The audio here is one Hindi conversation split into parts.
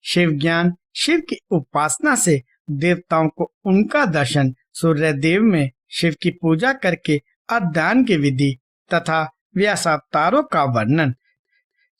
शिव ज्ञान शिव की उपासना से देवताओं को उनका दर्शन, सूर्य देव में शिव की पूजा करके अध्ययन की विधि तथा व्यासावतारों का वर्णन।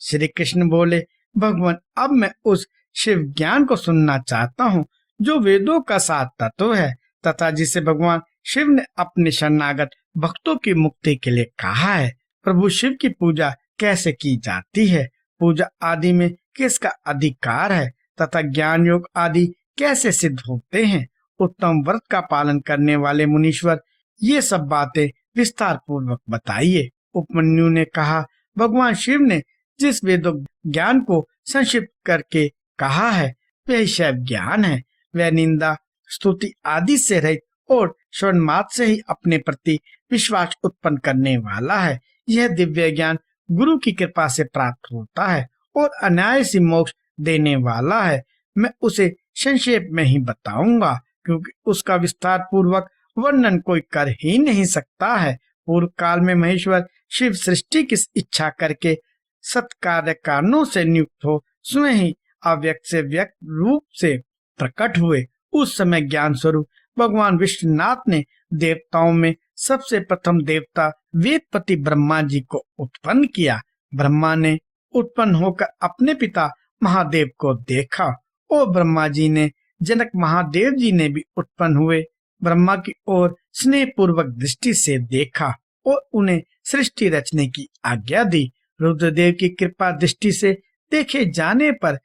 श्री कृष्ण बोले, भगवान अब मैं उस शिव ज्ञान को सुनना चाहता हूँ जो वेदों का सार तत्व है तथा जिसे भगवान शिव ने अपने शरणागत भक्तों की मुक्ति के लिए कहा है। प्रभु शिव की पूजा कैसे की जाती है, पूजा आदि में किसका अधिकार है तथा ज्ञान योग आदि कैसे सिद्ध होते हैं। उत्तम व्रत का पालन करने वाले मुनीश्वर ये सब बातें विस्तार पूर्वक बताइए। उपमन्यु ने कहा, भगवान शिव ने जिस वेदों ज्ञान को संक्षिप्त करके कहा है वह शिव ज्ञान है। वह निंदा स्तुति आदि से रहित और श्रवण मात्र से ही अपने प्रति विश्वास उत्पन्न करने वाला है। यह दिव्य ज्ञान गुरु की कृपा से प्राप्त होता है और अनायास मोक्ष देने वाला है। मैं उसे संक्षेप में ही बताऊंगा क्योंकि उसका विस्तार पूर्वक वर्णन कोई कर ही नहीं सकता है। पूर्व काल में महेश्वर शिव सृष्टि की इच्छा करके सत्कार्य कारणों से नियुक्त हो स्वयं ही अव्यक्त से व्यक्त रूप से प्रकट हुए। उस समय ज्ञान स्वरूप भगवान विश्वनाथ ने देवताओं में सबसे प्रथम देवता वेदपति ब्रह्मा जी को उत्पन्न किया। ब्रह्मा ने उत्पन्न होकर अपने पिता महादेव को देखा और ब्रह्मा जी ने जनक महादेव जी ने भी उत्पन्न हुए ब्रह्मा की ओर स्नेह पूर्वक दृष्टि से देखा और उन्हें सृष्टि रचने की आज्ञा दी। रुद्रदेव की कृपा दृष्टि से देखे जाने पर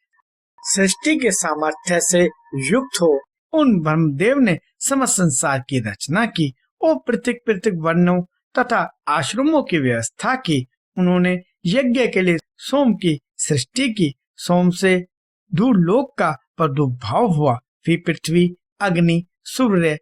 सृष्टि के सामर्थ्य से युक्त हो उन ब्रह्मदेव ने समस्त संसार की रचना की और पृथक पृथक वर्णों तथा आश्रमों की व्यवस्था की। उन्होंने यज्ञ के लिए सोम की सृष्टि की। सोम से धूलोक का प्रादुर्भाव हुआ। फिर पृथ्वी, अग्नि, सूर्य,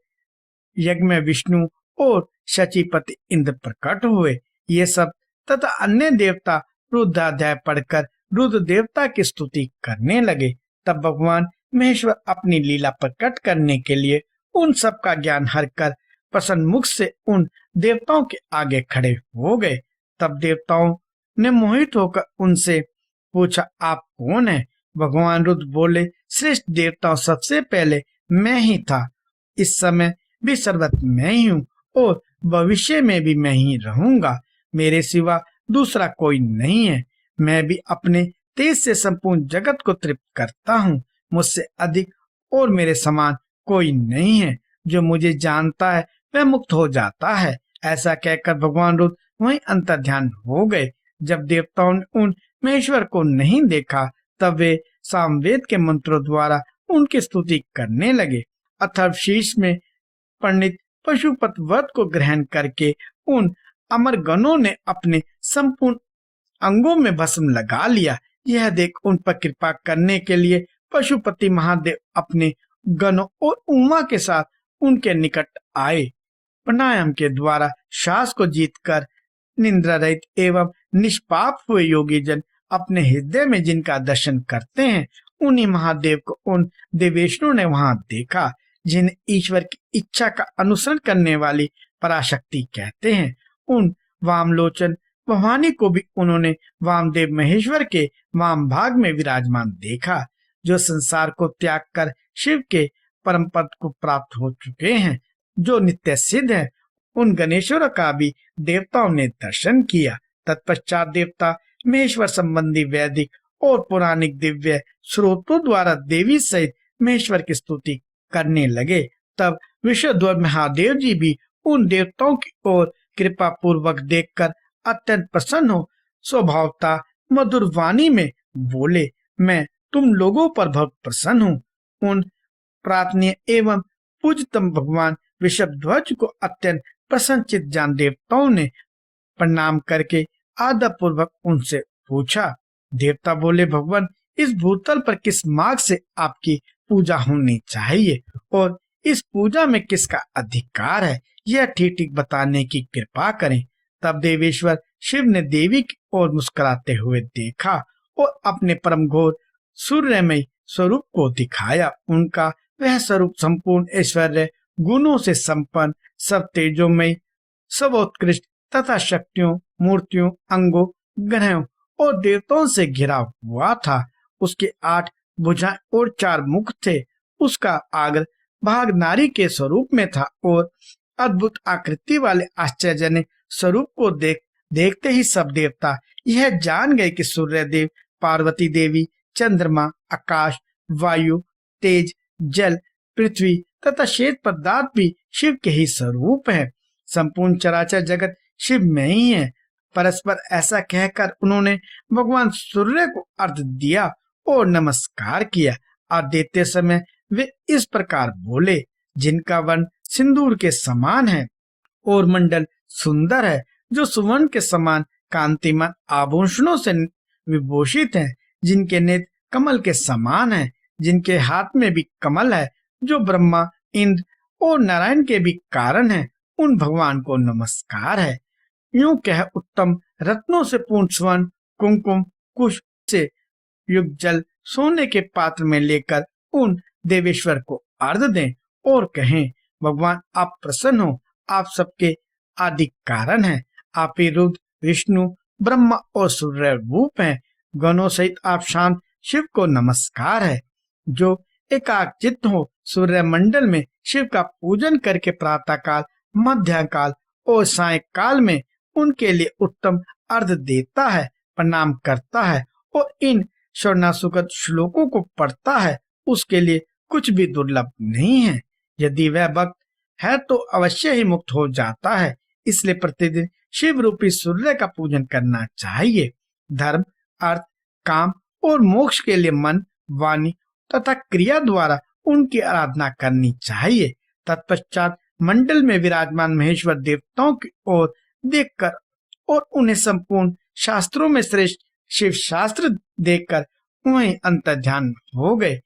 यज्ञ में विष्णु और शचीपति इंद्र प्रकट हुए। ये सब तथा अन्य देवता रुद्राध्याय पढ़कर रुद्र देवता की स्तुति करने लगे। तब भगवान महेश्वर अपनी लीला प्रकट करने के लिए उन सब का ज्ञान हर कर प्रसन्न मुख से उन देवताओं के आगे खड़े हो गए। तब देवताओं ने मोहित होकर उनसे पूछा, आप कौन है? भगवान रुद्र बोले, श्रेष्ठ देवताओं सबसे पहले मैं ही था, इस समय भी सर्वत्र मैं ही हूँ और भविष्य में भी मैं ही रहूंगा। मेरे सिवा दूसरा कोई नहीं है। मैं भी अपने तेज से संपूर्ण जगत को तृप्त करता हूँ। मुझसे अधिक और मेरे समान कोई नहीं है। जो मुझे जानता है वह मुक्त हो जाता है। ऐसा कहकर भगवान रुद्र वहीं अंतर्ध्यान हो गए। जब देवताओं ने उन महेश्वर को नहीं देखा तब वे सामवेद के मंत्रों द्वारा उनकी स्तुति करने लगे। अथर्वशीर्ष में पंडित पशुपत व्रत को ग्रहण करके उन अमर गणों ने अपने संपूर्ण अंगों में भस्म लगा लिया। यह देख उन पर कृपा करने के लिए पशुपति महादेव अपने गणों और उमा के साथ उनके निकट आए। प्राणायाम के द्वारा श्वास को जीतकर निद्रा रहित एवं निष्पाप हुए योगी जन अपने हृदय में जिनका दर्शन करते हैं उन्हीं महादेव को उन देवेशनों ने वहां देखा, जिन्हें ईश्वर की इच्छा का अनुसरण करने वाली पराशक्ति कहते हैं। उन वामलोचन भवानी को भी उन्होंने वामदेव महेश्वर के वाम भाग में विराजमान देखा, जो संसार को त्याग कर शिव के परम पद को प्राप्त हो चुके हैं, जो नित्य सिद्ध है। उन गणेश्वर का भी देवताओं ने दर्शन किया। तत्पश्चात देवता महेश्वर संबंधी वैदिक और पौराणिक दिव्य स्रोतों द्वारा देवी सहित महेश्वर की स्तुति करने लगे। तब विश्वध्वर महादेव जी भी उन देवताओं की ओर कृपा पूर्वक देखकर अत्यंत प्रसन्न हो स्वभावता मधुर वाणी में बोले, मैं तुम लोगों पर बहुत प्रसन्न हूँ। उन प्रार्थनीय एवं पूज्यतम भगवान विश्वध्वज को अत्यंत प्रसन्नचित जान देवताओं ने प्रणाम करके आदर पूर्वक उनसे पूछा। देवता बोले, भगवान इस भूतल पर किस मार्ग से आपकी पूजा होनी चाहिए और इस पूजा में किसका अधिकार है, यह ठीक ठीक बताने की कृपा करें। तब देवेश्वर शिव ने देवी की ओर मुस्कुराते हुए देखा और अपने परम घोर सूर्यमय स्वरूप को दिखाया। उनका वह स्वरूप संपूर्ण ऐश्वर्य गुणों से संपन्न, सब तेजोमय, सर्वोत्कृष्ट तथा शक्तियों, मूर्तियों, अंगों, ग्रहों और देवताओं से घिरा हुआ था। उसके 8 भुजाएं और 4 मुख थे। उसका आग्र भाग नारी के स्वरूप में था और अद्भुत आकृति वाले आश्चर्यजनक स्वरूप को देखते ही सब देवता यह जान गए कि सूर्य देव, पार्वती देवी, चंद्रमा, आकाश, वायु, तेज, जल, पृथ्वी तथा श्वेत पदार्थ भी शिव के ही स्वरूप है। संपूर्ण चराचर जगत शिव में ही है। परस्पर ऐसा कहकर उन्होंने भगवान सूर्य को अर्घ्य दिया और नमस्कार किया। और देते समय वे इस प्रकार बोले, जिनका वर्ण सिंदूर के समान है और मंडल सुंदर है, जो सुवर्ण के समान कांतिमान आभूषणों से विभूषित है, जिनके नेत्र कमल के समान है, जिनके हाथ में भी कमल है, जो ब्रह्मा, इंद्र और नारायण के भी कारण है, उन भगवान को नमस्कार है। यूं कह उत्तम रत्नों से पूर्ण स्वर्ण, कुमकुम, कुश से युक्त जल सोने के पात्र में लेकर उन देवेश्वर को अर्घ्य दें और कहें, भगवान आप प्रसन्न हो, आप सबके आदि कारण हैं, आप ही रुद्र, विष्णु, ब्रह्मा और सूर्य रूप हैं। गणों सहित आप शांत शिव को नमस्कार है। जो एकाग्रचित्त हो, सूर्य मंडल में शिव का पूजन करके प्रातः काल, मध्य काल और सायंकाल में उनके लिए उत्तम अर्घ्य देता है, प्रणाम करता है और इन स्वर्णासुगत श्लोकों को पढ़ता है, उसके लिए कुछ भी दुर्लभ नहीं है। यदि वह भक्त है तो अवश्य ही मुक्त हो जाता है। इसलिए प्रतिदिन शिव रूपी सूर्य का पूजन करना चाहिए। धर्म, अर्थ, काम और मोक्ष के लिए मन, वाणी तथा क्रिया द्वारा उनकी आराधना करनी चाहिए। तत्पश्चात मंडल में विराजमान महेश्वर देवताओं की ओर देखकर और उन्हें संपूर्ण शास्त्रों में श्रेष्ठ शिव शास्त्र देखकर वहीं अंतर्ध्यान हो गए।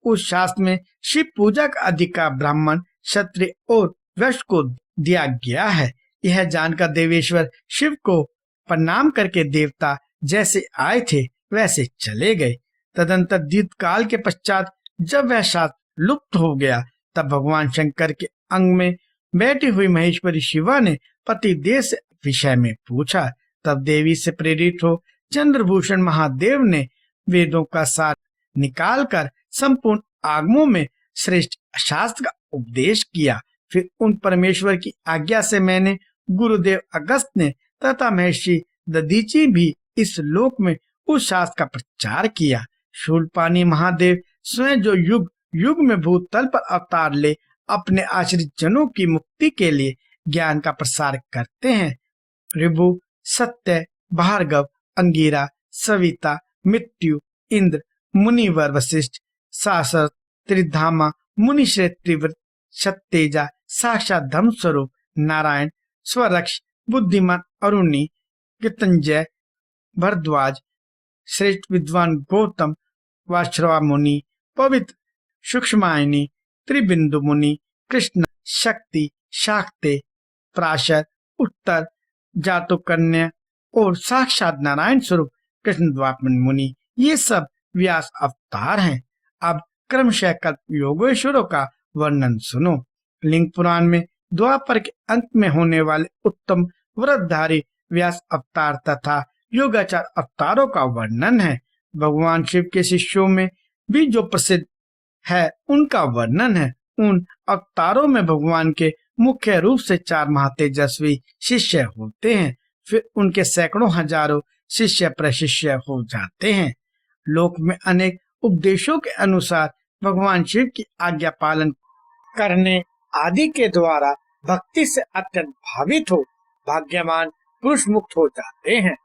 उस शास्त्र में शिव पूजा का अधिकार ब्राह्मण, क्षत्रिय और वैश्य को दिया गया है। यह जानकर देवेश्वर शिव को प्रणाम करके देवता जैसे आए थे वैसे चले गए। तदंतर दीर्घ काल के पश्चात जब वह शास्त्र लुप्त हो गया, तब भगवान शंकर के अंग में बैठी हुई महेश्वरी शिवा ने पति देव से विषय में पूछा। तब देवी से प्रेरित हो चंद्रभूषण महादेव ने वेदों का सार निकालकर संपूर्ण आगमों में श्रेष्ठ शास्त्र का उपदेश किया। फिर उन परमेश्वर की आज्ञा से मैंने, गुरुदेव अगस्त ने तथा महर्षि दधीचि भी इस लोक में उस शास्त्र का प्रचार किया। शूलपाणी महादेव स्वयं जो युग युग में भूतल पर अवतार ले अपने आश्रित जनों की मुक्ति के लिए ज्ञान का प्रसार करते हैं। ऋभु, सत्य, भार्गव, अंगिरा, सविता, मृत्यु, इंद्र, मुनिवर वशिष्ठ, सासर, त्रिधामा, मुनिश्रेष्ठ, त्रिव्रत, सत्तेजा, साक्षात धर्म स्वरूप नारायण, स्वरक्ष, बुद्धिमान अरुणी, कृतंजय, भरद्वाज, श्रेष्ठ विद्वान गौतम, वाश्रवा मुनि, पवित्र सूक्ष्मायनी, त्रिबिंदु मुनि, कृष्ण, शक्ति, शाक्ते, प्राशर, उत्तर, जातुकन्या और साक्षात नारायण स्वरूप कृष्ण द्वापर मुनि, ये सब व्यास अवतार हैं। अब क्रमशः कल्प योगेश्वरों का वर्णन सुनो। लिंग पुराण में द्वापर के अंत में होने वाले उत्तम व्रतधारी व्यास अवतार तथा योगाचार अवतारों का वर्णन है। भगवान शिव के शिष्यों में भी जो प्रसिद्ध है उनका वर्णन है। उन अवतारों में भगवान के मुख्य रूप से 4 महातेजस्वी शिष्य होते हैं। फिर उनके सैकड़ों हजारों शिष्य प्रशिष्य हो जाते हैं। लोक में अनेक उपदेशों के अनुसार भगवान शिव की आज्ञा पालन करने आदि के द्वारा भक्ति से अत्यंत भावित हो भाग्यवान पुरुष मुक्त हो जाते हैं।